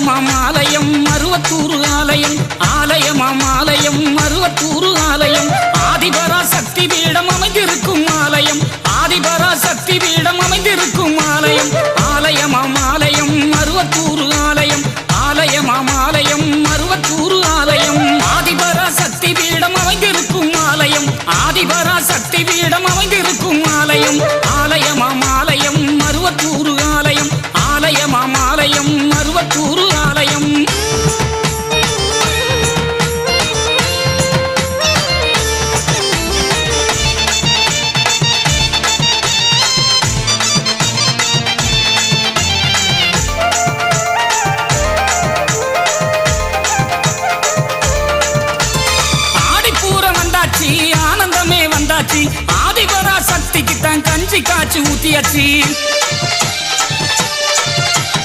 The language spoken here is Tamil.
ஆலயமாம் ஆலயம் மருவத்தூர் ஆலயம், ஆலயமாம் ஆலயம் மருவத்தூர் ஆலயம், ஆதிபரா சக்தி பீடம் அமைந்திருக்கும் ஆலயம், ஆதிபரா சக்தி பீடம் அமைந்திருக்கும் ஆலயம், ஆலயமாம் ஆலயம் மருவத்தூர் ஆலயம், ஆலயமாம் ஆலயம் மருவத்தூர் ஆலயம், ஆதிபரா சக்தி பீடம் அமைந்திருக்கும் ஆலயம், ஆதிபரா சக்தி பீடம் அமைந்திருக்கும் ஆலயம், ஆலயமாம் ஆலயம் மருவத்தூர் ஆலயம், ஆலயமாம் ஆலயம் மருவத்தூர் ஆலயம். ஆடிப்பூரம் வந்தாச்சு, ஆனந்தமே வந்தாச்சு, ஆதிபரா சக்திக்கு தான் கஞ்சி காய்ச்சி ஊத்தியாச்சு.